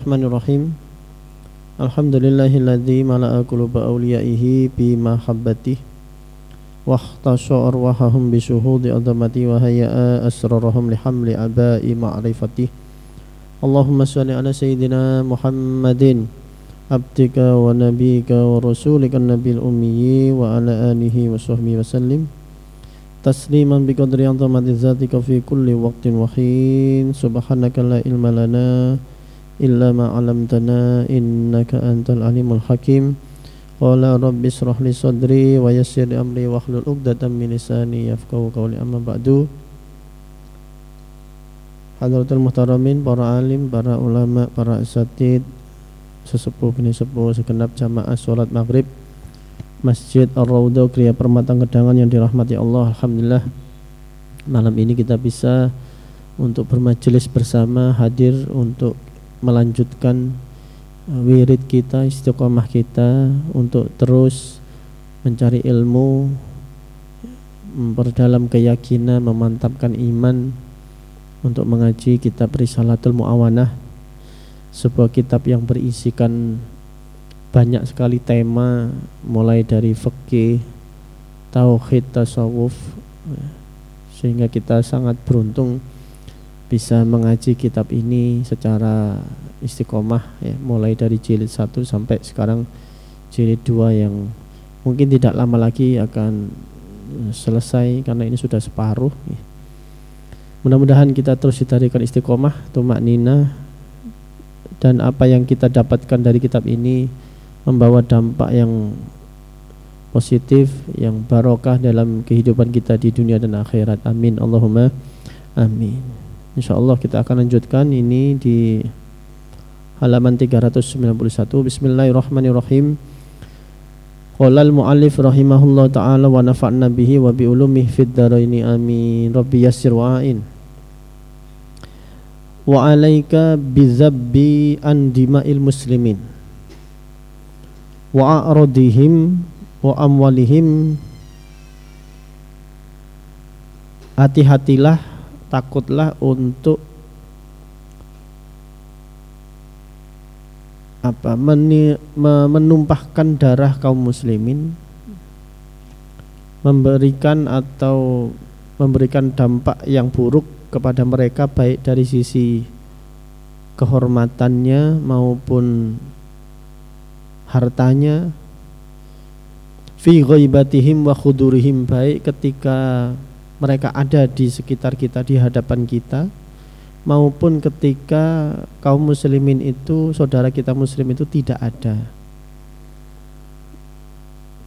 Bismillahirrahmanirrahim. Alhamdulillahilladzi mala'a quluba awliyaihi bi mahabbatihi wa ikhtasha arwahahum bi syuhudi azamati wa hayya'a asrarahum li hamli aba'i ma'rifatihi. Allahumma shalli ala sayyidina Muhammadin abdika wa nabiyika wa rasulika nabiyil ummi wa ala alihi wa sahbihi wa sallim tasliman bi qadri azamati zatika fi kulli waqtin wa hin. Subhanaka la ilma lana illa ma 'allamtana innaka antal alimul hakim. Qala rabbi shrah li sadri wa yassir li amri wahlul 'uqdatam min lisani yafqahu qawli. Amma ba'du. Hadratul muhtaramin, para alim, para ulama, para asatid, sesepuh bini sepuh, segenap jamaah salat maghrib Masjid Ar-Raudhah Kriya Permata Gedangan yang dirahmati Allah. Alhamdulillah, malam ini kita bisa untuk bermajelis bersama, hadir untuk melanjutkan wirid kita, istiqomah kita untuk terus mencari ilmu, memperdalam keyakinan, memantapkan iman, untuk mengaji kitab Risalatul Mu'awanah, sebuah kitab yang berisikan banyak sekali tema, mulai dari fikih, tauhid, tasawuf, sehingga kita sangat beruntung bisa mengaji kitab ini secara istiqomah ya, mulai dari jilid 1 sampai sekarang jilid 2 yang mungkin tidak lama lagi akan selesai karena ini sudah separuh ya. Mudah-mudahan kita terus diberikan istiqomah, tumakninah, dan apa yang kita dapatkan dari kitab ini membawa dampak yang positif, yang barokah dalam kehidupan kita di dunia dan akhirat. Amin Allahumma amin. InsyaAllah kita akan lanjutkan ini di halaman 391. Bismillahirrahmanirrahim. Qala al-mu'allif rahimahullah ta'ala wa nafa'na bihi wa bi ulumihi fid dharaini amin. Rabbi yassir wa'in. Wa 'alaika bizabbi an dima'il muslimin wa a'radihim wa amwalihim. Hati-hatilah, takutlah untuk menumpahkan darah kaum muslimin, memberikan atau memberikan dampak yang buruk kepada mereka, baik dari sisi kehormatannya maupun hartanya, fi ghaibatihim wa khudurihim, baik ketika mereka ada di sekitar kita, di hadapan kita, maupun ketika kaum muslimin itu, saudara kita muslim itu tidak ada.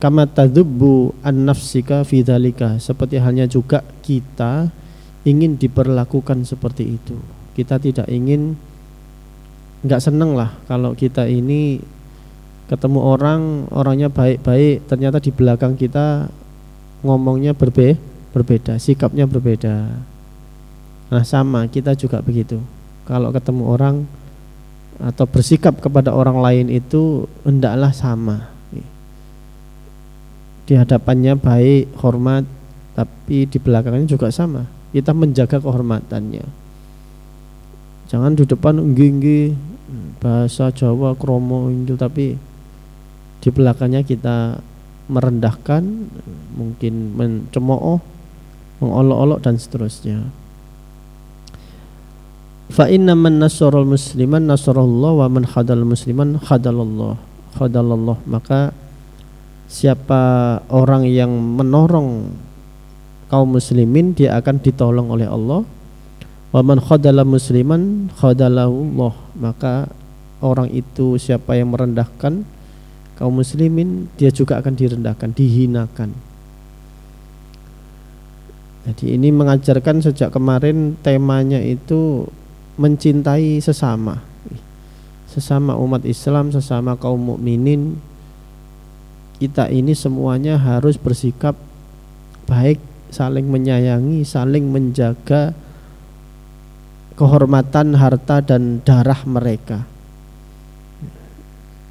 Kama tadzubbu an nafsika fi dzalika, seperti halnya juga kita ingin diperlakukan seperti itu. Kita tidak ingin, enggak seneng lah kalau kita ini ketemu orangnya baik-baik, ternyata di belakang kita ngomongnya berbeda, sikapnya berbeda. Nah sama, kita juga begitu. Kalau ketemu orang atau bersikap kepada orang lain itu hendaklah sama. Di hadapannya baik, hormat, tapi di belakangnya juga sama. Kita menjaga kehormatannya. Jangan di depan nginggi bahasa Jawa kromo itu, tapi di belakangnya kita merendahkan, mungkin mencemooh, mengolok-olok dan seterusnya. Fa inna man nasara musliman nasarallahu wa man khadal musliman khadalallah. Maka siapa orang yang menolong kaum muslimin, dia akan ditolong oleh Allah. Wa man khadala musliman khadalahullah, maka orang itu, siapa yang merendahkan kaum muslimin, dia juga akan direndahkan, dihinakan. Jadi ini mengajarkan sejak kemarin temanya itu mencintai sesama umat Islam, sesama kaum mukminin. Kita ini semuanya harus bersikap baik, saling menyayangi, saling menjaga kehormatan, harta dan darah mereka.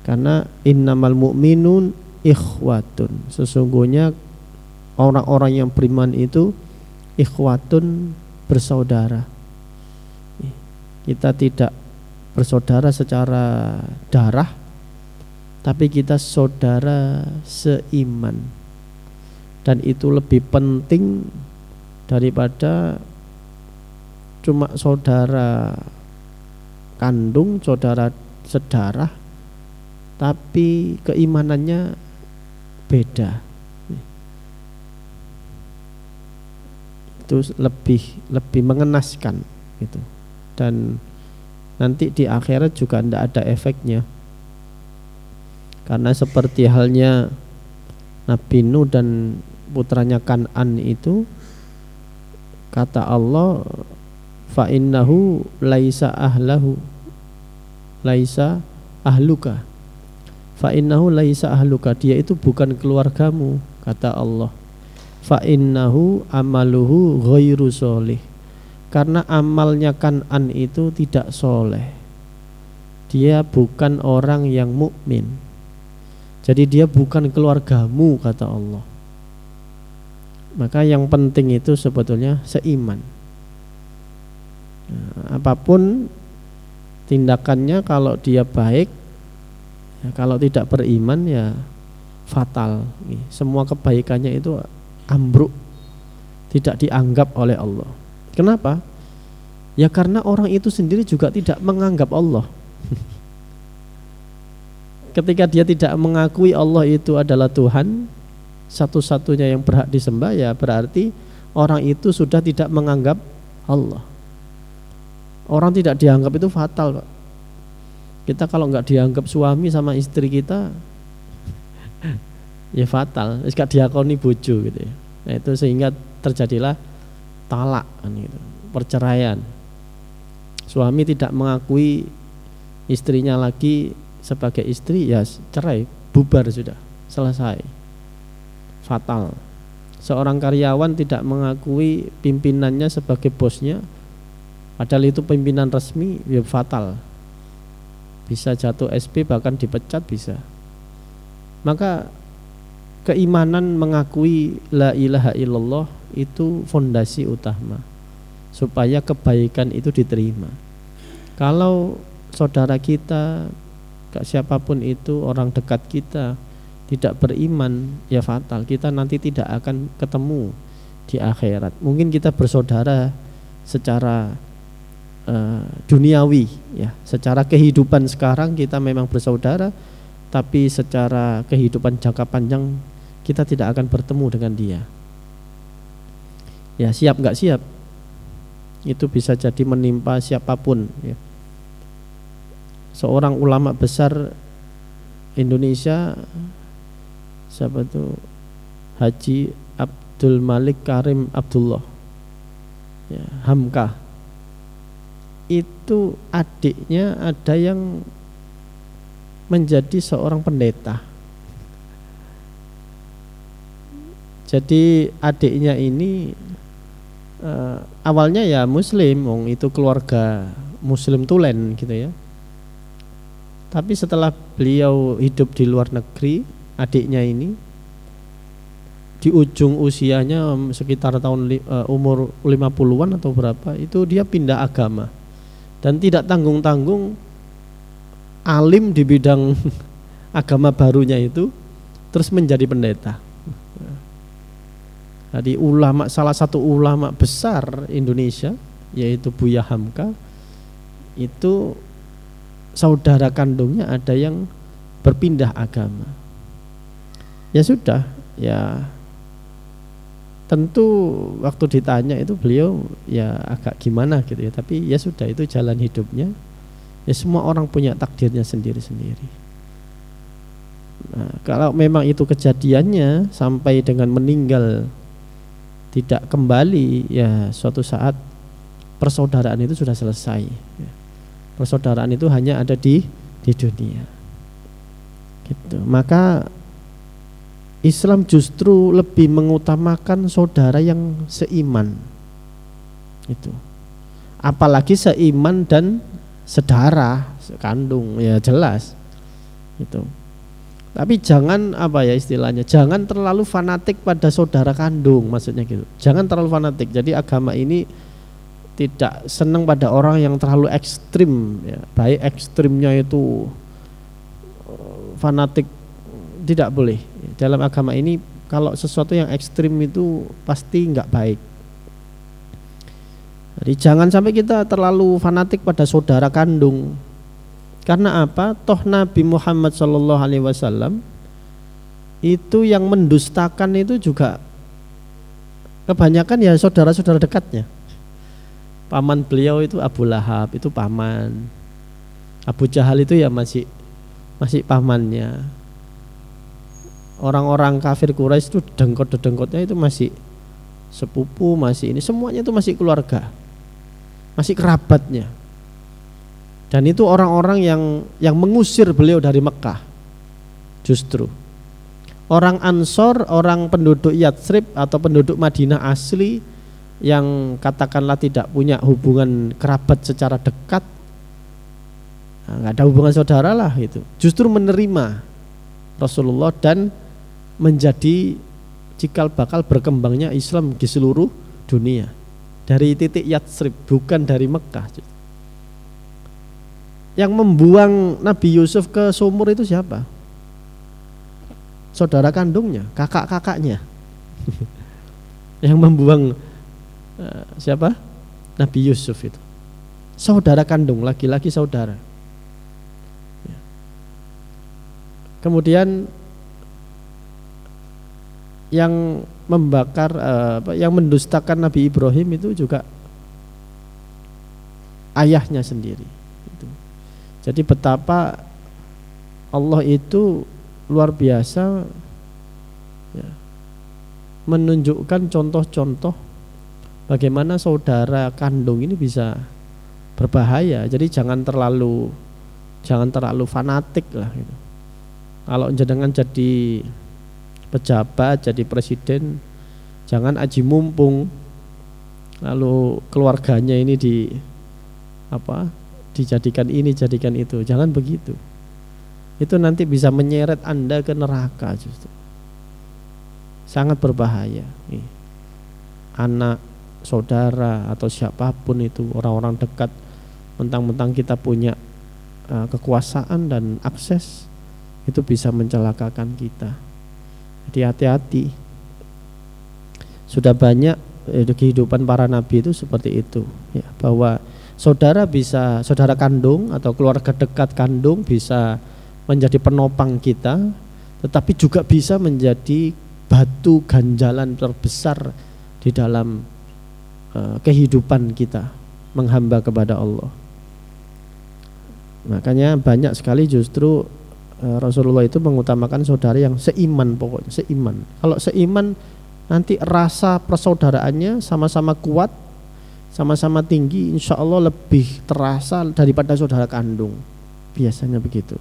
Karena innamal mu'minun ikhwatun, sesungguhnya orang-orang yang beriman itu ikhwatun, bersaudara. Kita tidak bersaudara secara darah, tapi kita saudara seiman, dan itu lebih penting daripada cuma saudara kandung, saudara sedarah, tapi keimanannya beda. Itu lebih mengenaskan gitu. Dan nanti di akhirat juga tidak ada efeknya, karena seperti halnya Nabi Nuh dan putranya Kan'an itu, kata Allah, fa innahu laisa ahluka, fa innahu laisa ahluka, dia itu bukan keluargamu, kata Allah. Fa innahu amaluhu ghairu sholih, karena amalnya Kan'an itu tidak soleh, dia bukan orang yang mukmin, jadi dia bukan keluargamu, kata Allah. Maka yang penting itu sebetulnya seiman. Nah, apapun tindakannya, kalau dia baik, ya, kalau tidak beriman ya fatal. Semua kebaikannya itu ambruk, tidak dianggap oleh Allah. Kenapa? Ya karena orang itu sendiri juga tidak menganggap Allah. Ketika dia tidak mengakui Allah itu adalah Tuhan satu-satunya yang berhak disembah, ya berarti orang itu sudah tidak menganggap Allah. Orang tidak dianggap itu fatal, Pak. Kita kalau nggak dianggap suami sama istri kita, ya fatal, gak diakoni bojo gitu ya. Nah itu sehingga terjadilah talak kan gitu, perceraian. Suami tidak mengakui istrinya lagi sebagai istri, ya cerai, bubar sudah, selesai, fatal. Seorang karyawan tidak mengakui pimpinannya sebagai bosnya, padahal itu pimpinan resmi, ya fatal, bisa jatuh SP, bahkan dipecat bisa. Maka keimanan mengakui la ilaha illallah itu fondasi utama supaya kebaikan itu diterima. Kalau saudara kita, siapapun itu, orang dekat kita tidak beriman, ya fatal, kita nanti tidak akan ketemu di akhirat. Mungkin kita bersaudara secara duniawi, ya, secara kehidupan sekarang kita memang bersaudara, tapi secara kehidupan jangka panjang kita tidak akan bertemu dengan dia. Ya siap nggak siap, itu bisa jadi menimpa siapapun. Ya. Seorang ulama besar Indonesia, siapa itu, Haji Abdul Malik Karim Abdullah, ya, Hamka, itu adiknya ada yang menjadi seorang pendeta. Jadi adiknya ini awalnya ya muslim, itu keluarga muslim tulen gitu ya. Tapi setelah beliau hidup di luar negeri, adiknya ini di ujung usianya sekitar tahun umur 50-an atau berapa, itu dia pindah agama dan tidak tanggung-tanggung alim di bidang agama barunya itu, terus menjadi pendeta. Jadi ulama, salah satu ulama besar Indonesia yaitu Buya Hamka, itu saudara kandungnya ada yang berpindah agama. Ya sudah, ya tentu waktu ditanya itu beliau ya agak gimana gitu ya, tapi ya sudah, itu jalan hidupnya. Ya semua orang punya takdirnya sendiri-sendiri. Nah, kalau memang itu kejadiannya sampai dengan meninggal tidak kembali, ya suatu saat persaudaraan itu sudah selesai. Persaudaraan itu hanya ada di dunia. Gitu. Maka Islam justru lebih mengutamakan saudara yang seiman. Itu. Apalagi seiman dan sedarah, sekandung, ya jelas. Itu. Tapi jangan istilahnya, jangan terlalu fanatik pada saudara kandung, maksudnya gitu. Jangan terlalu fanatik. Jadi agama ini tidak senang pada orang yang terlalu ekstrim, ya. Baik ekstrimnya itu fanatik, tidak boleh. Dalam agama ini kalau sesuatu yang ekstrim itu pasti nggak baik. Jadi jangan sampai kita terlalu fanatik pada saudara kandung. Karena apa? Toh Nabi Muhammad SAW itu yang mendustakan itu juga kebanyakan ya saudara-saudara dekatnya. Paman beliau itu Abu Lahab, itu paman. Abu Jahal itu ya masih pamannya. Orang-orang kafir Quraisy itu dengkot-dengkotnya itu masih sepupu, masih ini, semuanya itu masih keluarga, masih kerabatnya. Dan itu orang-orang yang mengusir beliau dari Mekah. Justru orang Ansor, orang penduduk Yatsrib atau penduduk Madinah asli yang katakanlah tidak punya hubungan kerabat secara dekat, nggak ada hubungan saudara lah, itu justru menerima Rasulullah dan menjadi cikal bakal berkembangnya Islam di seluruh dunia dari titik Yatsrib, bukan dari Mekah. Yang membuang Nabi Yusuf ke sumur itu siapa? Saudara kandungnya, kakak-kakaknya. Yang membuang siapa? Nabi Yusuf itu saudara kandung, laki-laki saudara. Kemudian yang membakar yang mendustakan Nabi Ibrahim itu juga ayahnya sendiri. Jadi betapa Allah itu luar biasa, ya, menunjukkan contoh-contoh bagaimana saudara kandung ini bisa berbahaya. Jadi jangan terlalu fanatik lah gitu. Kalau jenengan jadi pejabat, jadi presiden, jangan aji mumpung lalu keluarganya ini dijadikan ini, jadikan itu. Jangan begitu. Itu nanti bisa menyeret Anda ke neraka justru. Sangat berbahaya. Anak, saudara atau siapapun itu, orang-orang dekat, mentang-mentang kita punya kekuasaan dan akses, itu bisa mencelakakan kita. Jadi hati-hati. Sudah banyak kehidupan para nabi itu seperti itu, ya, bahwa saudara kandung atau keluarga dekat kandung bisa menjadi penopang kita, tetapi juga bisa menjadi batu ganjalan terbesar di dalam kehidupan kita menghamba kepada Allah. Makanya banyak sekali justru Rasulullah itu mengutamakan saudara yang seiman, pokoknya seiman. Kalau seiman nanti rasa persaudaraannya sama-sama kuat, sama-sama tinggi, insya Allah lebih terasa daripada saudara kandung. Biasanya begitu.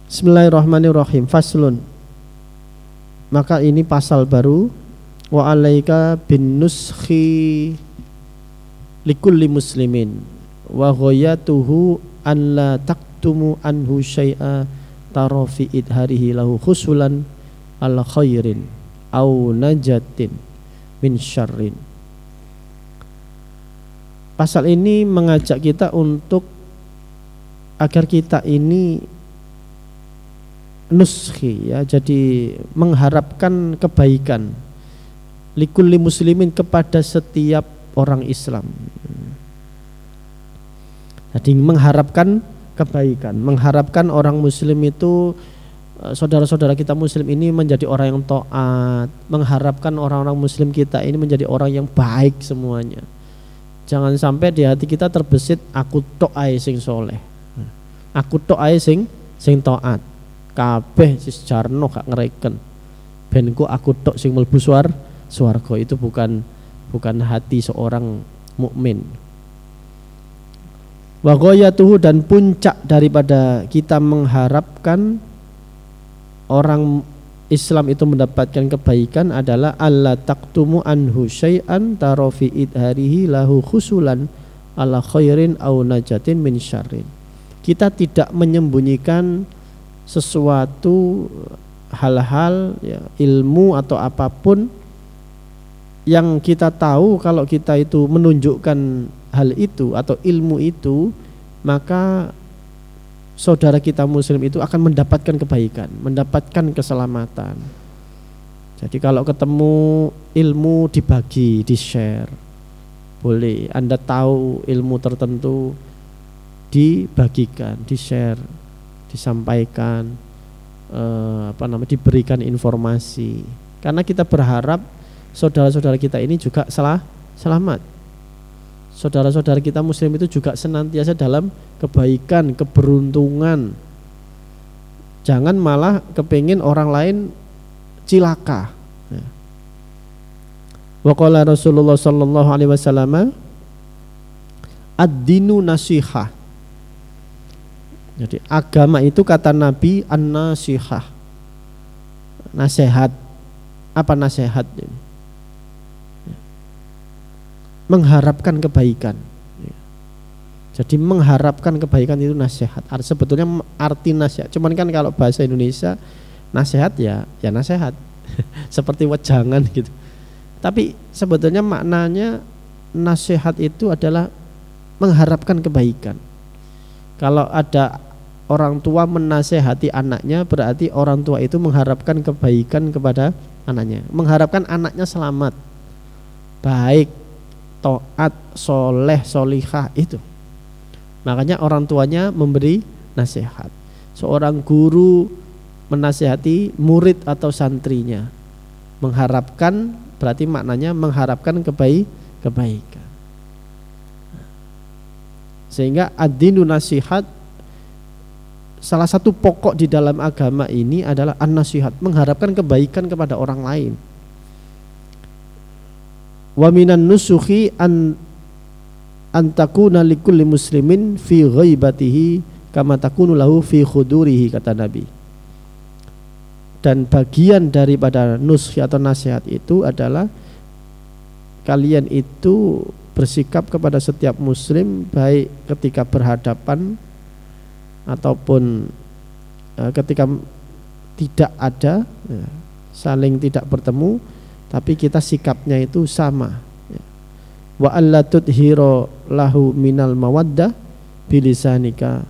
Bismillahirrahmanirrahim. Faslun. Maka ini pasal baru. Wa alaika bin nuskhi likulli muslimin wa ghayatuhu an la taktumu anhu syai'a tarafi idharihi lahu khusulan ala khairin au najatin min syarrin. Pasal ini mengajak kita untuk agar kita ini nuskhi, ya, jadi mengharapkan kebaikan likulli muslimin, kepada setiap orang Islam. Jadi mengharapkan kebaikan, mengharapkan orang muslim itu, saudara-saudara kita muslim ini menjadi orang yang taat, mengharapkan orang-orang muslim kita ini menjadi orang yang baik semuanya. Jangan sampai di hati kita terbesit aku tok ae sing soleh, aku tok ae sing taat, kabeh sejarno gak ngereken, ben ku aku tok sing mlebu swarga. Itu bukan hati seorang mukmin. Wa ghayatuhu, dan puncak daripada kita mengharapkan orang Islam itu mendapatkan kebaikan adalah alla taktumu anhu syai'an tarafi idharihi lahu khusulan ala khairin au najatin min syarrin. Kita tidak menyembunyikan sesuatu hal-hal, ya, ilmu atau apapun yang kita tahu kalau kita itu menunjukkan hal itu atau ilmu itu, maka saudara kita muslim itu akan mendapatkan kebaikan, mendapatkan keselamatan. Jadi kalau ketemu ilmu dibagi, di-share. Boleh, Anda tahu ilmu tertentu dibagikan, di-share, disampaikan, diberikan informasi. Karena kita berharap saudara-saudara kita ini juga selamat. Saudara-saudara kita muslim itu juga senantiasa dalam kebaikan, keberuntungan. Jangan malah kepingin orang lain cilaka. Wa qala Rasulullah sallallahu alaihi wasallam, ad-dinu nasihah. Jadi agama itu kata Nabi an-nasihah. Nasihat. Apa nasihat ini? Mengharapkan kebaikan. Jadi mengharapkan kebaikan itu nasihat. Sebetulnya arti nasihat. Cuman kan kalau bahasa Indonesia nasihat ya nasihat. Seperti wejangan gitu. Tapi sebetulnya maknanya nasihat itu adalah mengharapkan kebaikan. Kalau ada orang tua menasehati anaknya, berarti orang tua itu mengharapkan kebaikan kepada anaknya, mengharapkan anaknya selamat, baik, taat, soleh, solihah itu. Makanya orang tuanya memberi nasihat. Seorang guru menasehati murid atau santrinya, mengharapkan, berarti maknanya mengharapkan kebaikan. Sehingga ad-dinu nasihat, salah satu pokok di dalam agama ini adalah an-nasihat, mengharapkan kebaikan kepada orang lain. Wa minan nusuhi an takuna likulli muslimin fi ghaibatihi kama takunu lahu fi khudurihi, kata Nabi. Dan bagian daripada nusuh atau nasihat itu adalah kalian itu bersikap kepada setiap muslim, baik ketika berhadapan ataupun ketika tidak ada, saling tidak bertemu, tapi kita sikapnya itu sama. Wa alla tudhira lahu minal mawaddah bilisanika,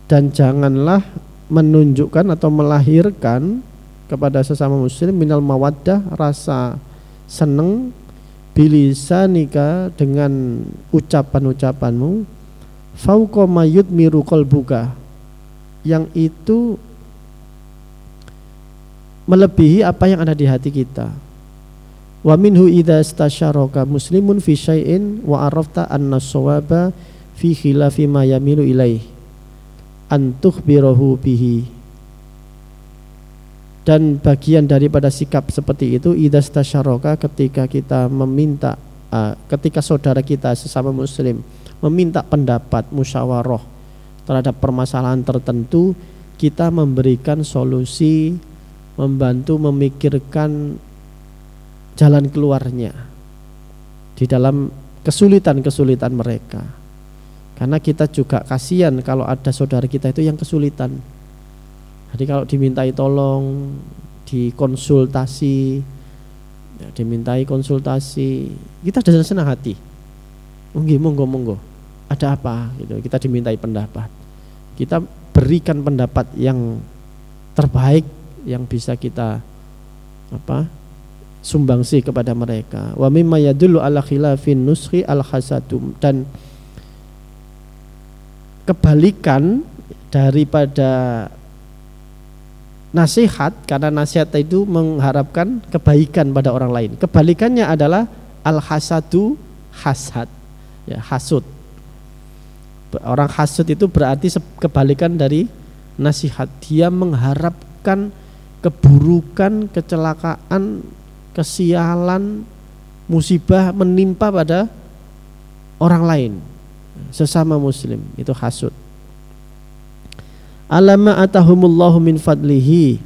dan janganlah menunjukkan atau melahirkan kepada sesama muslim minal mawaddah, rasa seneng, bilisanika, dengan ucapan-ucapanmu, fauqa ma yudmiru qalbuka, yang itu melebihi apa yang ada di hati kita. Wa minhu idza istasyaraka muslimun fi syai'in wa arafta anna shawaba fi khilafi ma yamilu ilaih an tukhbirahu bihi. Dan bagian daripada sikap seperti itu, idza istasyaraka, ketika kita meminta, ketika saudara kita sesama muslim meminta pendapat, musyawarah terhadap permasalahan tertentu, kita memberikan solusi, membantu memikirkan jalan keluarnya di dalam kesulitan-kesulitan mereka. Karena kita juga kasihan kalau ada saudara kita itu yang kesulitan. Jadi kalau dimintai tolong, dikonsultasi, dimintai konsultasi, kita dengan senang hati. Monggo, ada apa? Gitu. Kita dimintai pendapat, kita berikan pendapat yang terbaik yang bisa kita sumbangsi kepada mereka. Wa mimma yadullu ala khilafin nuskhi al hasadum, dan kebalikan daripada nasihat, karena nasihat itu mengharapkan kebaikan pada orang lain. Kebalikannya adalah al hasadu, hasad, ya, hasud. Orang hasud itu berarti kebalikan dari nasihat. Dia mengharapkan keburukan, kecelakaan, kesialan, musibah menimpa pada orang lain, sesama muslim, itu hasud. Alama atahumullahu min fadlihi,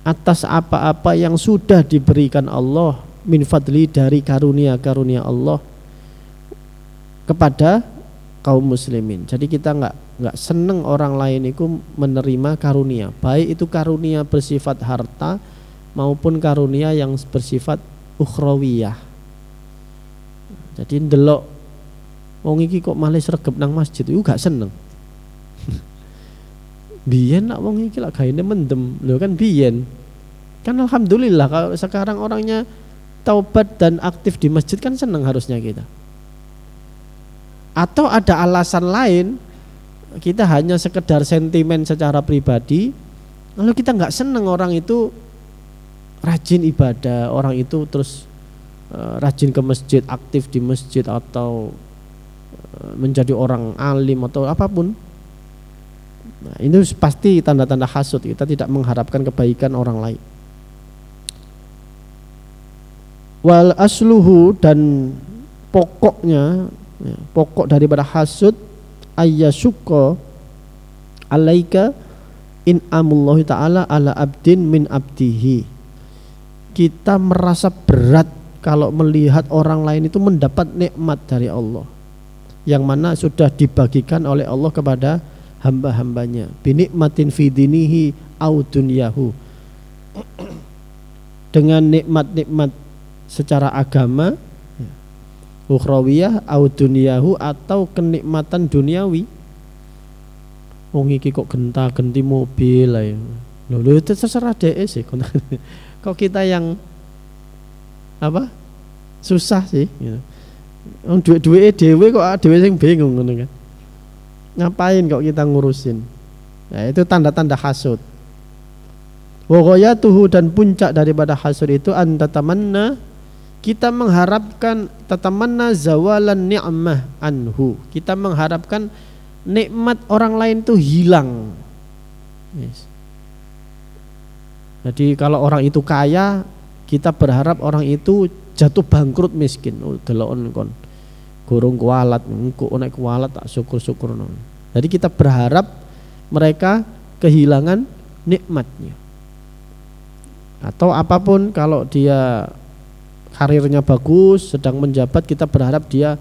atas apa-apa yang sudah diberikan Allah, min fadli, dari karunia-karunia Allah kepada kaum muslimin. Jadi kita enggak seneng orang lain itu menerima karunia, baik itu karunia bersifat harta maupun karunia yang bersifat ukhrawiyah. Jadi ndelok wong iki kok malah sregep nang masjid iku gak seneng. Biyen nak wong iki lak gaene mendem. Lho kan biyen. Kan alhamdulillah kalau sekarang orangnya taubat dan aktif di masjid kan seneng harusnya kita. Atau ada alasan lain, kita hanya sekedar sentimen secara pribadi, lalu kita nggak seneng orang itu rajin ibadah, orang itu terus rajin ke masjid, aktif di masjid, atau menjadi orang alim atau apapun. Nah, ini pasti tanda-tanda hasud. Kita tidak mengharapkan kebaikan orang lain. Wal asluhu, dan pokoknya, pokok daripada hasud, ayyasuqa alaika in amullahi ta'ala ala abdin min abdihi. Kita merasa berat kalau melihat orang lain itu mendapat nikmat dari Allah yang mana sudah dibagikan oleh Allah kepada hamba-hambanya, binikmatin fi dinihi au dunyahu, dengan nikmat-nikmat secara agama, ukhrawiyah au dunyahu, atau kenikmatan duniawi. Wong iki kok genta-genti mobil ae. Lho itu terserah dhek sih. Kok kita yang apa? Susah sih gitu. Wong duwe-duwe dhewe kok dhewe sing bingung ngono kan. Ngapain kok kita ngurusin? Nah, itu tanda-tanda hasud. Wa ghayatuhu, dan puncak daripada hasud itu antatamanna, kita mengharapkan, tatamanna zawalan ni'mah anhu, kita mengharapkan nikmat orang lain itu hilang. Yes. Jadi kalau orang itu kaya, kita berharap orang itu jatuh bangkrut miskin. Oh, delokon kon gorong kualat, engko nek kualat tak syukur-syukur. Jadi kita berharap mereka kehilangan nikmatnya. Atau apapun, kalau dia karirnya bagus, sedang menjabat, kita berharap dia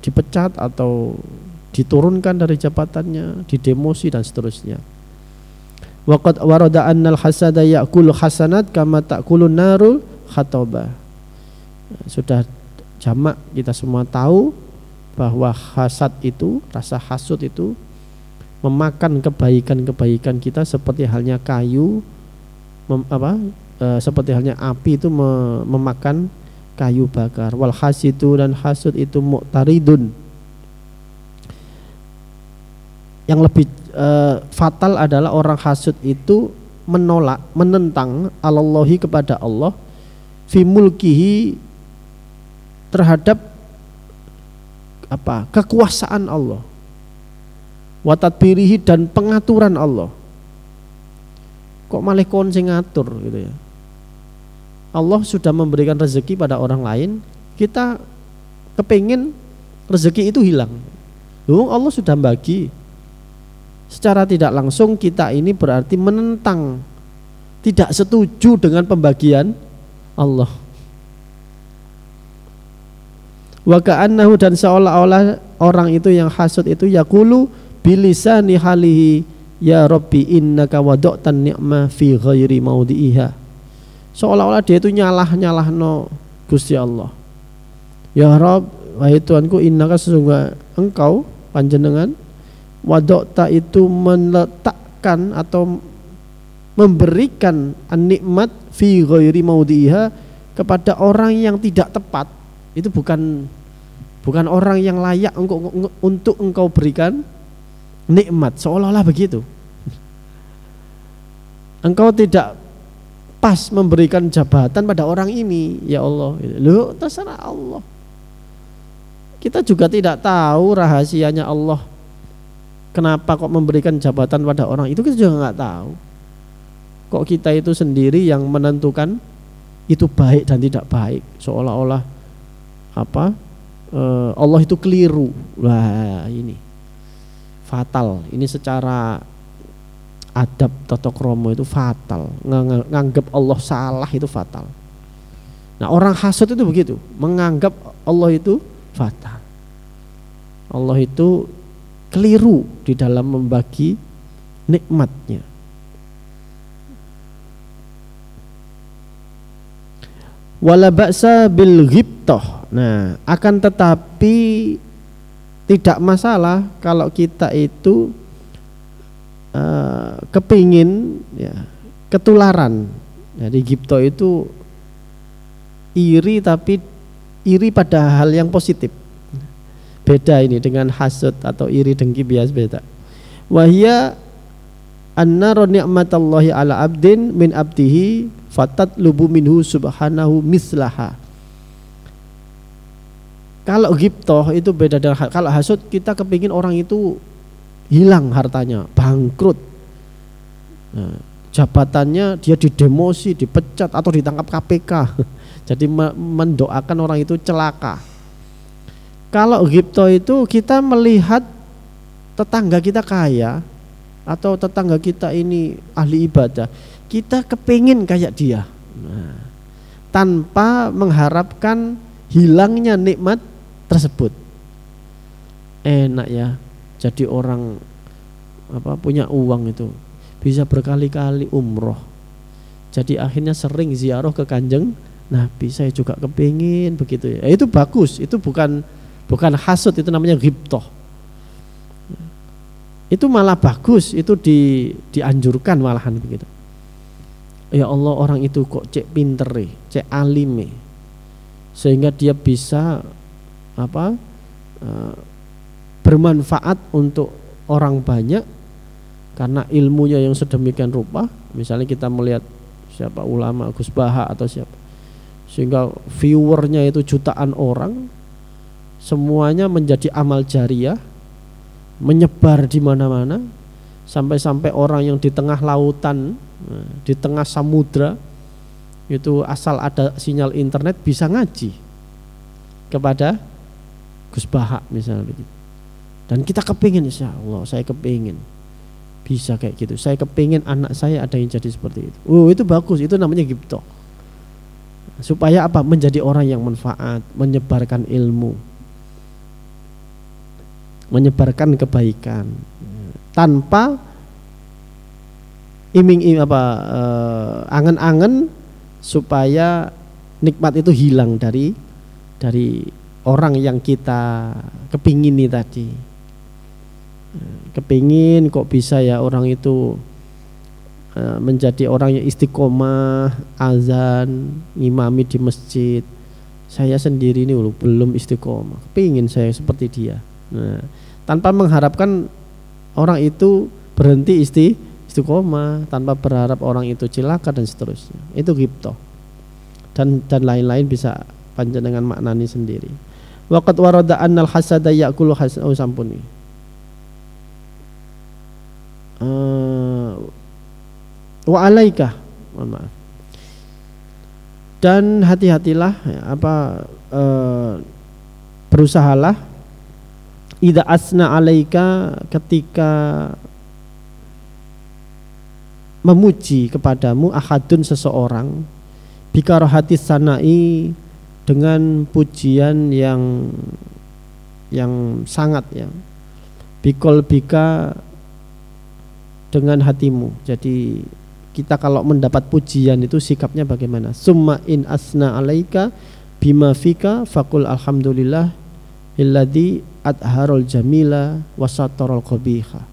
dipecat atau diturunkan dari jabatannya, didemosi dan seterusnya. Waqad warada annal hasada ya'kulu hasanat kama ta'kulun narul khataba. Sudah jamak kita semua tahu bahwa hasad itu, rasa hasud itu memakan kebaikan-kebaikan kita seperti halnya kayu seperti halnya api itu memakan kayu bakar. Wal hasidu, dan hasud itu mu'taridun. Yang lebih fatal adalah orang hasud itu menolak, menentang Allahi, kepada Allah, fi mulkihi, terhadap kekuasaan Allah, wa tadbirihi, dan pengaturan Allah. Kok malah kon sing ngatur gitu ya. Allah sudah memberikan rezeki pada orang lain, kita kepingin rezeki itu hilang. Loh, Allah sudah bagi. Secara tidak langsung kita ini berarti menentang, tidak setuju dengan pembagian Allah. Wa ka'annahu, dan seolah-olah orang itu yang hasud itu yaqulu bilisani halihi ya Rabbi innaka wada'tan ni'mah fi ghairi maudhi'iha. Seolah-olah dia itu nyalah-nyalahno Gusti Allah. Ya Rabb, wahai Tuhanku, innaka, sesungguhnya engkau panjenengan, wada'ta itu meletakkan atau memberikan nikmat fi ghairi maudhi'iha kepada orang yang tidak tepat. Itu bukan orang yang layak untuk engkau berikan nikmat, seolah-olah begitu. Engkau tidak pas memberikan jabatan pada orang ini, ya Allah. Loh, terserah Allah. Kita juga tidak tahu rahasianya Allah. Kenapa kok memberikan jabatan pada orang itu, kita juga nggak tahu. Kok kita itu sendiri yang menentukan itu baik dan tidak baik, seolah-olah Allah itu keliru. Wah, ini fatal. Ini secara adab tata krama itu fatal. Nganggap Allah salah itu fatal. Nah, orang hasud itu begitu, menganggap Allah itu fatal. Allah itu keliru di dalam membagi nikmatnya. Wala ba'sa bil ghibtah. Nah, akan tetapi tidak masalah kalau kita itu kepingin ya, ketularan. Jadi ghibtah itu iri, tapi iri pada hal yang positif. Beda ini dengan hasud atau iri dengki, biasa beda. Wahia anna ni'matallahi ala abdin min abdihi fatatlubu minhu subhanahu mislaha. Kalau ghibtah itu beda dengan kalau hasud, kita kepingin orang itu hilang hartanya, bangkrut, nah, jabatannya dia didemosi, dipecat atau ditangkap KPK. Jadi mendoakan orang itu celaka. Kalau ghibtah itu kita melihat tetangga kita kaya atau tetangga kita ini ahli ibadah, kita kepingin kayak dia, nah, tanpa mengharapkan hilangnya nikmat tersebut. Enak ya, jadi orang punya uang itu bisa berkali-kali umroh, jadi akhirnya sering ziarah ke Kanjeng Nabi. Saya juga kepingin begitu ya. Itu bagus, itu bukan hasud, itu namanya ghibtah. Itu malah bagus, itu dianjurkan malahan begitu. Ya Allah, orang itu kok cek pinter, cek alim, sehingga dia bisa bermanfaat untuk orang banyak karena ilmunya yang sedemikian rupa. Misalnya kita melihat siapa ulama Gus Baha atau siapa, sehingga viewernya itu jutaan orang, semuanya menjadi amal jariah, menyebar di mana-mana, sampai-sampai orang yang di tengah lautan, di tengah samudra itu asal ada sinyal internet bisa ngaji kepada Gus Baha misalnya begitu. Dan kita kepingin, insya Allah saya kepingin bisa kayak gitu, saya kepingin anak saya ada yang jadi seperti itu. Itu bagus, itu namanya ghibtah. Supaya apa? Menjadi orang yang manfaat, menyebarkan ilmu, menyebarkan kebaikan, tanpa angen-angen supaya nikmat itu hilang dari orang yang kita kepingini tadi. Kepingin kok bisa ya orang itu menjadi orang yang istiqomah, azan, ngimami di masjid. Saya sendiri ini belum istiqomah, kepingin saya seperti dia. Nah, tanpa mengharapkan orang itu berhenti istiqomah, tanpa berharap orang itu cilaka dan seterusnya. Itu ghibtah. Dan lain-lain bisa panjenengan maknani sendiri. Waqad warada annal hasada ya'kulu sampuni. Wa alaika, mohon maaf. Dan hati-hatilah berusahalah idza asna alaika, ketika memuji kepadamu ahadun seseorang, bikarohatis sanai, dengan pujian yang sangat ya, bikol bika, dengan hatimu. Jadi kita kalau mendapat pujian itu sikapnya bagaimana? Summa in asna alaika bima fika faqul alhamdulillah illadzi adharul jamila wasatarul qabiha.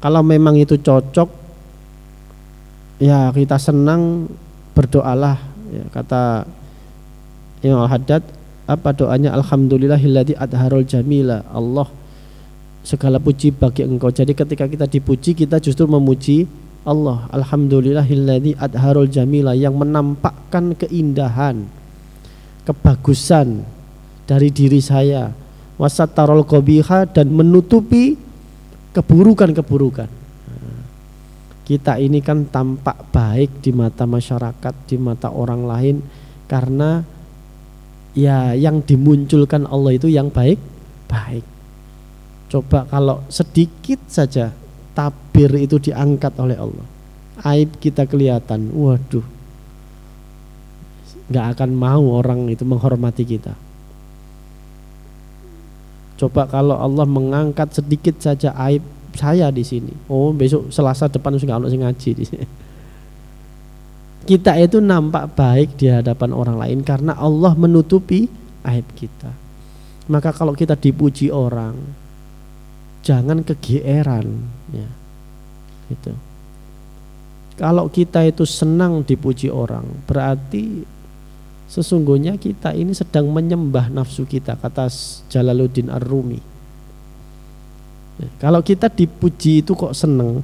Kalau memang itu cocok ya, kita senang, berdoalah ya. Kata Imam Al-Haddad, apa doanya? Alhamdulillahilladzi adharul jamila, Allah segala puji bagi engkau. Jadi ketika kita dipuji, kita justru memuji Allah. Alhamdulillahilladzi adharul jamila, yang menampakkan keindahan, kebagusan dari diri saya, wasatarul qabiha, dan menutupi keburukan-keburukan. Kita ini kan tampak baik di mata masyarakat, di mata orang lain, karena ya yang dimunculkan Allah itu yang baik-baik. Coba kalau sedikit saja tabir itu diangkat oleh Allah, aib kita kelihatan, waduh, gak akan mau orang itu menghormati kita. Coba kalau Allah mengangkat sedikit saja aib saya di sini, oh besok Selasa depan sudah nggak ngaji di sini. kita itu nampak baik di hadapan orang lain karena Allah menutupi aib kita. Maka kalau kita dipuji orang, jangan kegeeran, ya. Gitu. Kalau kita itu senang dipuji orang, berarti sesungguhnya kita ini sedang menyembah nafsu kita, kata Jalaluddin Ar-Rumi. Ya, kalau kita dipuji itu kok senang,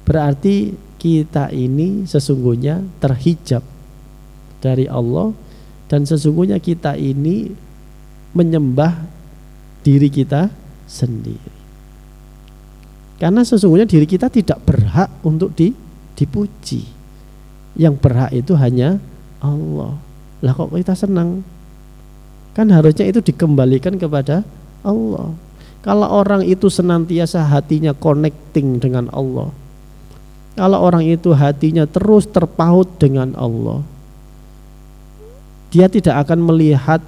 berarti kita ini sesungguhnya terhijab dari Allah, dan sesungguhnya kita ini menyembah diri kita sendiri. Karena sesungguhnya diri kita tidak berhak untuk dipuji. Yang berhak itu hanya Allah. Lah kok kita senang? Kan harusnya itu dikembalikan kepada Allah. Kalau orang itu senantiasa hatinya connecting dengan Allah, kalau orang itu hatinya terus terpaut dengan Allah, dia tidak akan melihat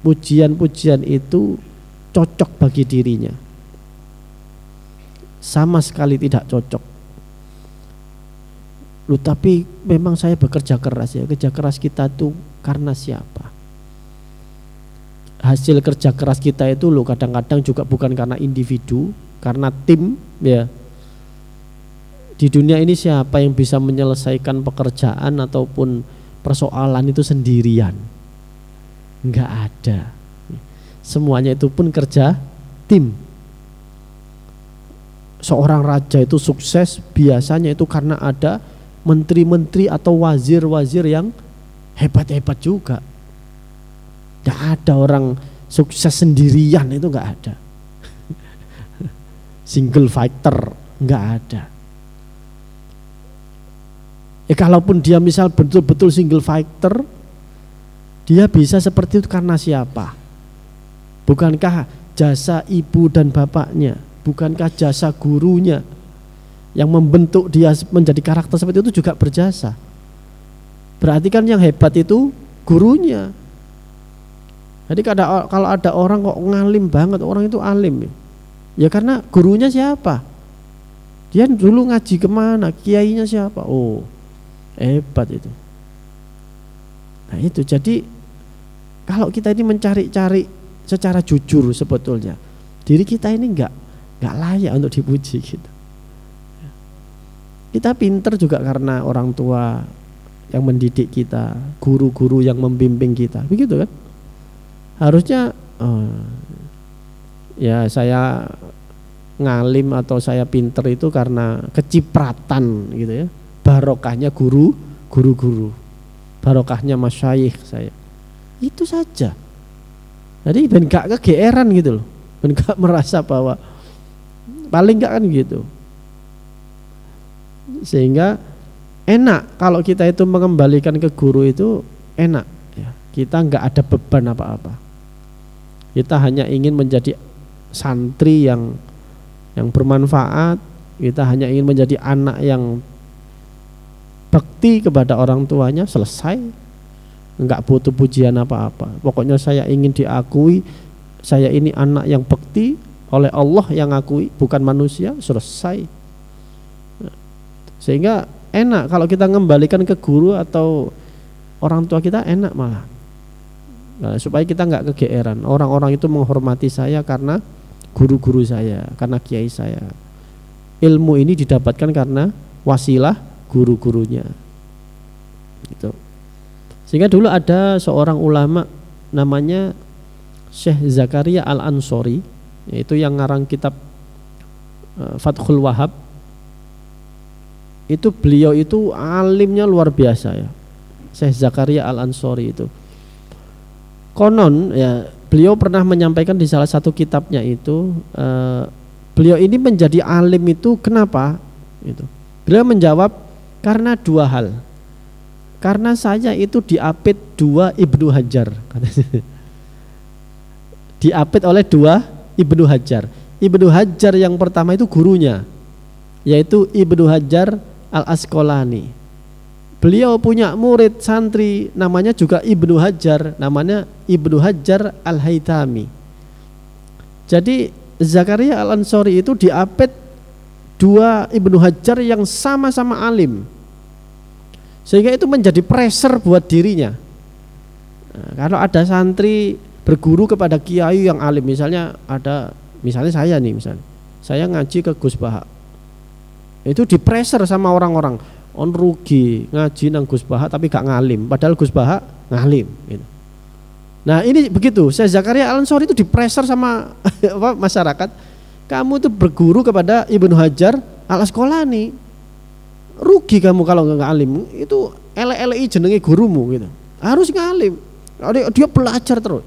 pujian-pujian itu cocok bagi dirinya. Sama sekali tidak cocok. Loh, tapi memang saya bekerja keras ya. Kerja keras kita itu karena siapa? Hasil kerja keras kita itu loh kadang-kadang juga bukan karena individu, karena tim, ya. Di dunia ini siapa yang bisa menyelesaikan pekerjaan ataupun persoalan itu sendirian? Enggak ada. Semuanya itu pun kerja tim. Seorang raja itu sukses biasanya itu karena ada menteri-menteri atau wazir-wazir yang hebat-hebat juga. Enggak ada orang sukses sendirian, itu enggak ada. Single fighter enggak ada. Kalaupun dia misal betul-betul single fighter, dia bisa seperti itu karena siapa? Bukankah jasa ibu dan bapaknya? Bukankah jasa gurunya yang membentuk dia menjadi karakter seperti itu juga berjasa? Berarti kan yang hebat itu gurunya. Jadi kalau ada orang kok ngalim banget, orang itu alim, ya karena gurunya siapa? Dia dulu ngaji kemana? Kiainya siapa? Oh, hebat itu. Nah itu, jadi kalau kita ini mencari-cari secara jujur sebetulnya diri kita ini enggak layak untuk dipuji gitu. Kita pinter juga karena orang tua yang mendidik kita, guru-guru yang membimbing kita, begitu kan? Harusnya ya saya ngalim atau saya pinter itu karena kecipratan gitu ya, barokahnya guru-guru, barokahnya masyayikh saya, itu saja. Jadi ben gak kegeeran gitu loh, ben gak merasa bahwa paling gak kan gitu. Sehingga enak kalau kita itu mengembalikan ke guru itu enak ya. Kita gak ada beban apa-apa. Kita hanya ingin menjadi santri yang bermanfaat. Kita hanya ingin menjadi anak yang bakti kepada orang tuanya, selesai. Enggak butuh pujian apa-apa. Pokoknya saya ingin diakui, saya ini anak yang bakti, oleh Allah yang akui, bukan manusia, selesai. Sehingga enak kalau kita mengembalikan ke guru atau orang tua kita, enak malah. Nah, supaya kita nggak kegeeran. Orang-orang itu menghormati saya karena guru-guru saya, karena kiai saya. Ilmu ini didapatkan karena wasilah guru-gurunya. Gitu. Sehingga dulu ada seorang ulama namanya Syekh Zakaria Al-Ansori, yaitu yang ngarang kitab Fathul Wahab. Itu beliau itu alimnya luar biasa ya, Syekh Zakaria Al-Ansori itu. Konon ya, beliau pernah menyampaikan di salah satu kitabnya itu, beliau ini menjadi alim itu kenapa? Itu. Beliau menjawab karena dua hal. Karena saya itu diapit dua Ibnu Hajar. Diapit oleh dua Ibnu Hajar. Ibnu Hajar yang pertama itu gurunya, yaitu Ibnu Hajar Al-Asqalani. Beliau punya murid santri namanya juga Ibnu Hajar, namanya Ibnu Hajar Al-Haytami. Jadi Zakaria Al-Ansori itu diapit dua Ibnu Hajar yang sama-sama alim. Sehingga itu menjadi pressure buat dirinya. Nah, kalau ada santri berguru kepada kiai yang alim, misalnya saya nih, misalnya saya ngaji ke Gus Baha, itu di pressure sama orang-orang, on rugi ngaji nang Gus Baha tapi gak ngalim, padahal Gus Baha ngalim gitu. Nah ini begitu, Syekh Zakaria Al-Ansori itu di pressure sama masyarakat, kamu tuh berguru kepada Ibnu Hajar Al-Asqalani, rugi kamu kalau nggak ngalim, itu ele-elei jenenge gurumu gitu, harus ngalim. Dia belajar terus.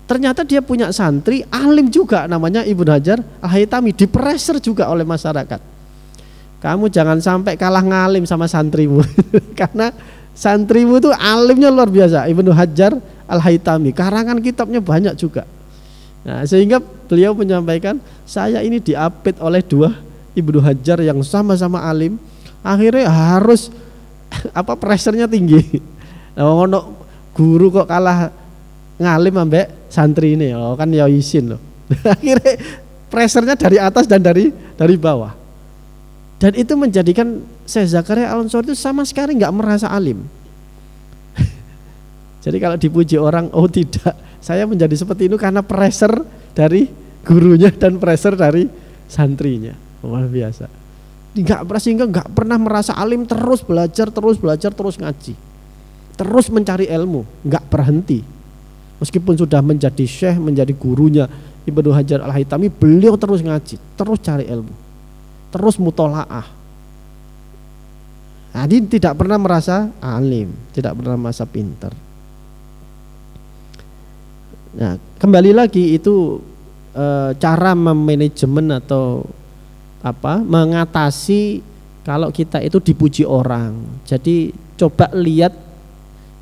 Ternyata dia punya santri alim juga namanya Ibnu Hajar Al-Haytami, di pressure juga oleh masyarakat. Kamu jangan sampai kalah ngalim sama santrimu karena santrimu itu alimnya luar biasa, Ibnu Hajar Al-Haytami, karangan kitabnya banyak juga. Nah, sehingga beliau menyampaikan, saya ini diapit oleh dua Ibnu Hajar yang sama-sama alim, akhirnya harus pressure-nya tinggi. Nah, guru kok kalah ngalim ambek santri ini, kan ya isin loh. Akhirnya pressure-nya dari atas dan dari bawah. Dan itu menjadikan Syekh Zakaria Al-Ansori itu sama sekali nggak merasa alim. Jadi kalau dipuji orang, oh tidak, saya menjadi seperti itu karena pressure dari gurunya dan pressure dari santrinya. Luar biasa. Sehingga nggak pernah merasa alim, terus belajar, terus ngaji, terus mencari ilmu, nggak berhenti. Meskipun sudah menjadi syekh, menjadi gurunya Ibnu Hajar Al-Haytami, beliau terus ngaji, terus cari ilmu, terus mutolaah. Jadi tidak pernah merasa alim, tidak pernah merasa pintar. Nah, kembali lagi itu cara memanajemen atau mengatasi kalau kita itu dipuji orang. Jadi coba lihat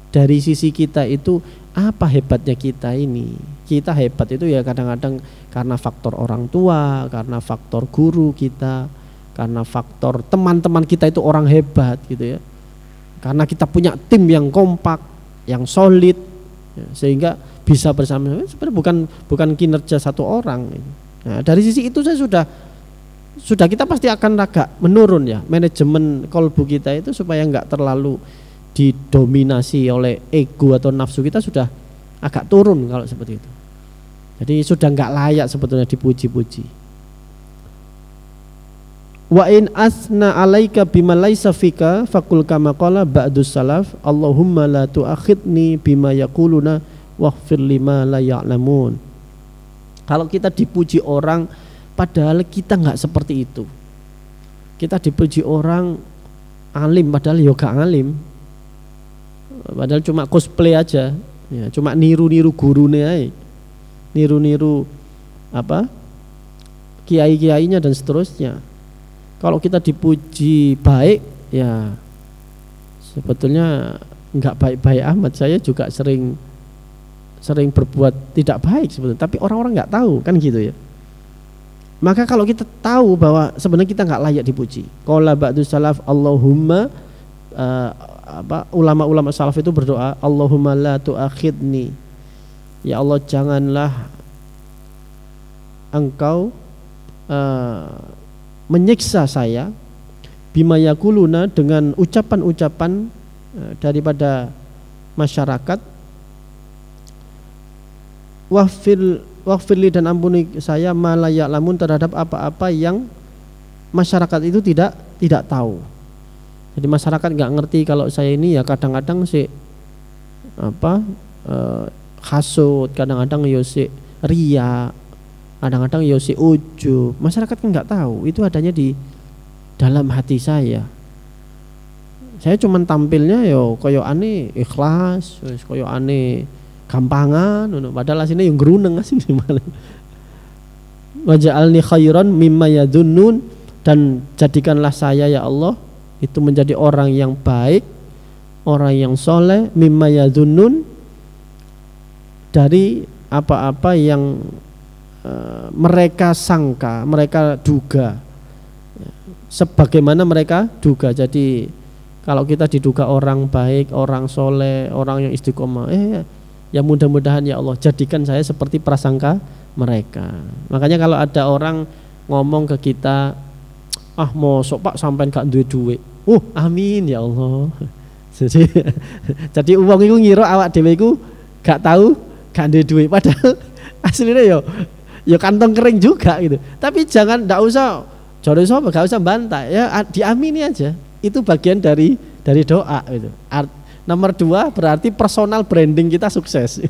dari sisi kita itu, apa hebatnya kita ini. Kita hebat itu ya kadang-kadang karena faktor orang tua, karena faktor guru kita, karena faktor teman-teman kita itu orang hebat gitu ya. Karena kita punya tim yang kompak, yang solid, ya, sehingga bisa bersama. Sebenarnya bukan kinerja satu orang. Nah, dari sisi itu saya sudah kita pasti akan agak menurun ya, manajemen kolbu kita itu supaya enggak terlalu didominasi oleh ego atau nafsu kita, sudah agak turun kalau seperti itu. Jadi sudah enggak layak sebetulnya dipuji-puji. Wa in asna alaika bima laisa fika faqul kama qala ba'dus salaf, Allahumma la tu'akhidni bima yaquluna waghfir lima la ya'lamun. Kalau kita dipuji orang padahal kita enggak seperti itu. Kita dipuji orang alim padahal ya gak alim. Padahal cuma cosplay aja, ya, cuma niru-niru gurune aja, niru-niru kiai-kiainya dan seterusnya. Kalau kita dipuji baik, ya sebetulnya enggak baik-baik amat. Saya juga sering berbuat tidak baik sebetulnya, tapi orang-orang enggak tahu kan gitu ya. Maka kalau kita tahu bahwa sebenarnya kita enggak layak dipuji, qala ba'dus salaf, Allahumma ulama-ulama salaf itu berdoa, Allahumma la tu'akhidni, ya Allah janganlah engkau menyiksa saya, bima yakuluna, dengan ucapan-ucapan daripada masyarakat, waghfirli, dan ampuni saya, ma la ya'lamun, terhadap apa-apa yang masyarakat itu tidak tahu. Jadi masyarakat nggak ngerti kalau saya ini ya kadang-kadang hasud, kadang-kadang ria, kadang-kadang ujub. Masyarakat kan nggak tahu, itu adanya di dalam hati saya. Saya cuman tampilnya koyo ane ikhlas, koyo ane gampangan, padahal aslinya yang geruneng asine malah. Waj'alni khairan mimma yadhunnun, dan jadikanlah saya ya Allah itu menjadi orang yang baik, orang yang soleh, mimma yadhunnun, dari apa-apa yang mereka sangka, mereka duga, sebagaimana mereka duga. Jadi kalau kita diduga orang baik, orang soleh, orang yang istiqomah, ya mudah-mudahan ya Allah jadikan saya seperti prasangka mereka. Makanya kalau ada orang ngomong ke kita, Ah mosok Pak sampean gak duwe duit. Amin ya Allah. Jadi uang itu ngira awak dhewe iku gak tahu gak duwe duit, padahal aslinya ya kantong kering juga gitu. Tapi jangan, ndak usah jare sapa, gak usah bantah ya, diamini aja. Itu bagian dari doa gitu. Nomor 2 berarti personal branding kita sukses.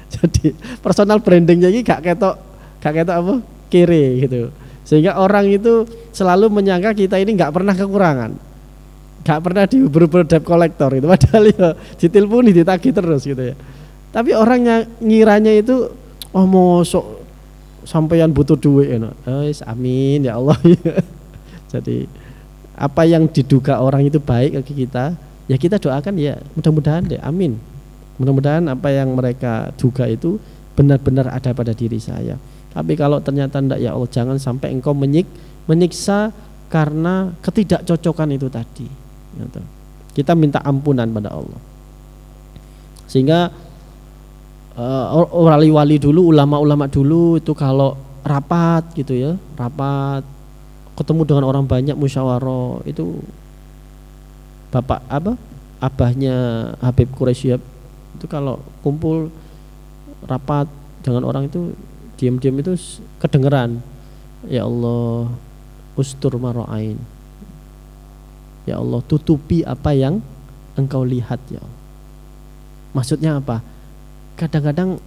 Jadi personal brandingnya ini gak ketok apa kere gitu. Sehingga orang itu selalu menyangka kita ini gak pernah kekurangan, gak pernah diuber-uber debt collector gitu. Padahal ya diteleponi ditagih terus gitu ya. Tapi orangnya ngiranya itu mosok sampeyan butuh duit ya. Amin ya Allah. Jadi apa yang diduga orang itu baik bagi kita, ya kita doakan ya mudah-mudahan deh, amin. Mudah-mudahan apa yang mereka duga itu benar-benar ada pada diri saya. Tapi kalau ternyata enggak, ya Allah jangan sampai engkau menyiksa karena ketidakcocokan itu tadi. Kita minta ampunan pada Allah. Sehingga wali-wali dulu, ulama-ulama dulu itu kalau rapat gitu ya, rapat ketemu dengan orang banyak musyawarah, itu abahnya Habib Quraisyab itu kalau kumpul rapat dengan orang itu diam-diam itu kedengeran, ya Allah ustur mara'ain, ya Allah tutupi apa yang engkau lihat ya Allah. Maksudnya apa? Kadang-kadang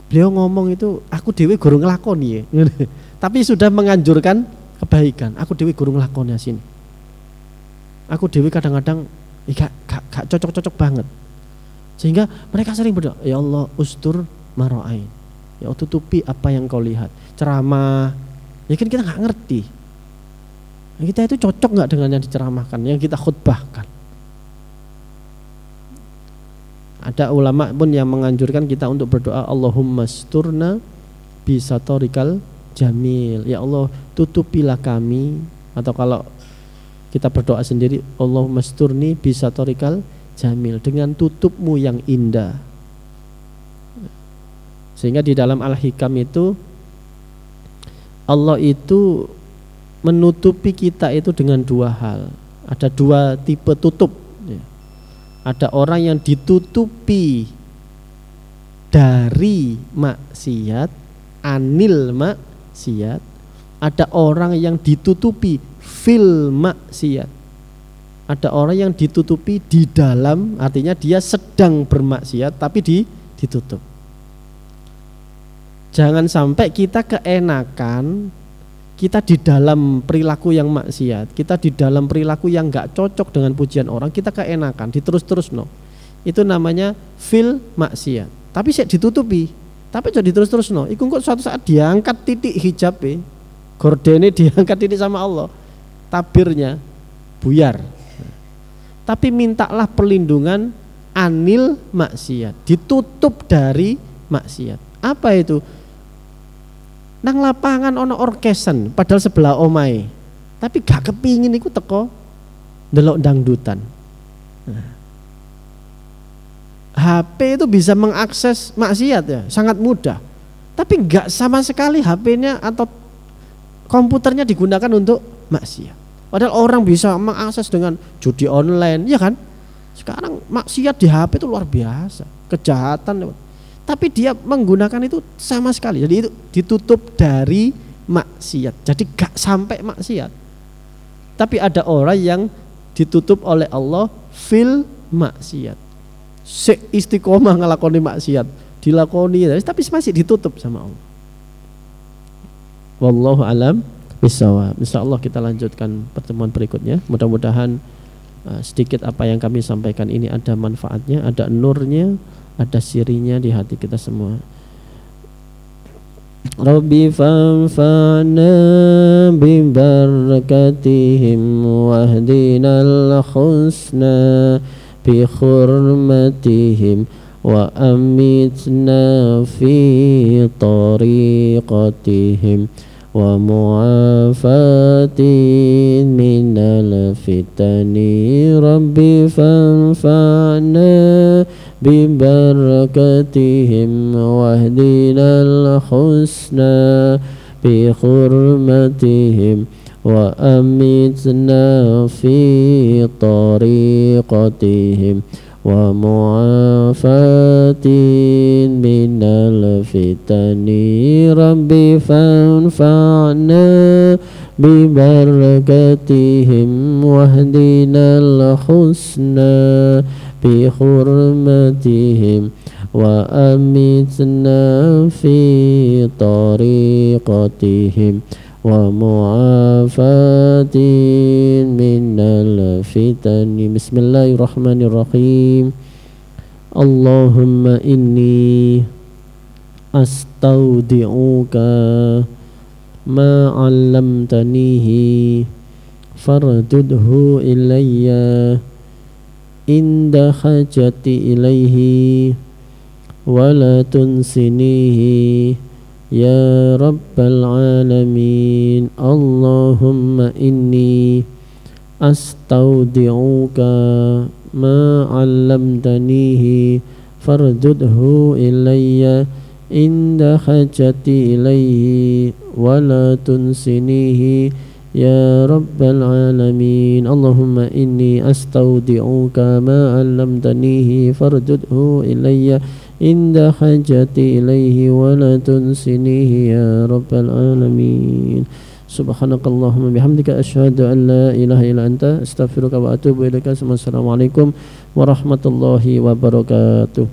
beliau ngomong itu aku dewe guru ngelakoni ya. Tapi sudah menganjurkan kebaikan. Aku dewe guru ngelakoni sini. Aku dewe kadang-kadang gak cocok-cocok banget. Sehingga mereka sering berdoa, ya Allah ustur mara'ain, ya Allah tutupi apa yang kau lihat. Ceramah, ya kan kita gak ngerti, kita itu cocok gak dengan yang diceramahkan, yang kita khutbahkan. Ada ulama pun yang menganjurkan kita untuk berdoa, Allahumma sturna bisatorikal jamil, ya Allah tutupilah kami. Atau kalau kita berdoa sendiri, Allahumma sturni bisatorikal jamil, dengan tutupmu yang indah. Sehingga di dalam Al-Hikam itu Allah itu menutupi kita itu dengan 2 hal. Ada 2 tipe tutup. Ada orang yang ditutupi dari maksiat, anil maksiat. Ada orang yang ditutupi fil maksiat. Ada orang yang ditutupi di dalam, artinya dia sedang bermaksiat tapi ditutup. Jangan sampai kita keenakan, kita di dalam perilaku yang maksiat, kita di dalam perilaku yang gak cocok dengan pujian orang, kita keenakan, diterus-terus no. Itu namanya fil maksiat. Tapi saya ditutupi, tapi jadi diterus-terus no. Iku kok suatu saat diangkat titik hijabnya, gordene diangkat titik sama Allah, tabirnya buyar. Tapi mintalah perlindungan anil maksiat, ditutup dari maksiat. Apa itu? Nang lapangan ono orkesan padahal sebelah omai, tapi gak kepingin iku teko ndelok dangdutan. HP itu bisa mengakses maksiat ya, sangat mudah. Tapi gak sama sekali HP-nya atau komputernya digunakan untuk maksiat. Padahal orang bisa mengakses dengan judi online, ya kan? Sekarang maksiat di HP itu luar biasa, kejahatan. Tapi dia menggunakan itu sama sekali. Jadi itu ditutup dari maksiat. Jadi gak sampai maksiat. Tapi ada orang yang ditutup oleh Allah fil maksiat. Istiqomah ngelakoni maksiat, dilakoni tapi masih ditutup sama Allah. Wallahu alam bisawab. Insyaallah kita lanjutkan pertemuan berikutnya. Mudah-mudahan sedikit apa yang kami sampaikan ini ada manfaatnya, ada nurnya, ada sirinya di hati kita semua. Rabbi fanfa'na bi barakatihim wahdinal husna bi hurmatihim wa amitna fi tariqatihim wa mu'afatin minal fitani. Rabbi fanfa'na bibarakatihim wahdinal husna bi hurmatihim وأمتنا في طريقتهم ومعافاة من الفتن ربي فانفعنا ببركتهم واهدنا الحسنى بحرمتهم وأمتنا في طريقتهم ومعافاة من الفتن. بسم الله الرحمن الرحيم. اللهم إني أستودعك ما علمتنيه فاردده إلي عند حاجتي إليه ولا تنسنيه يا رب العالمين. اللهم إني أستودعك ما علمتنيه فاردده إلي عند حاجتي إليه ولا تنسنيه يا رب العالمين. اللهم إني أستودعك ما علمتنيه فاردده إلي عند حاجتي إليه ولا تنسنيه يا رب العالمين. سبحانك اللهم بحمدك أشهد أن لا إله إلا أنت أستغفرك وأتوب إليك. السلام عليكم ورحمة الله وبركاته.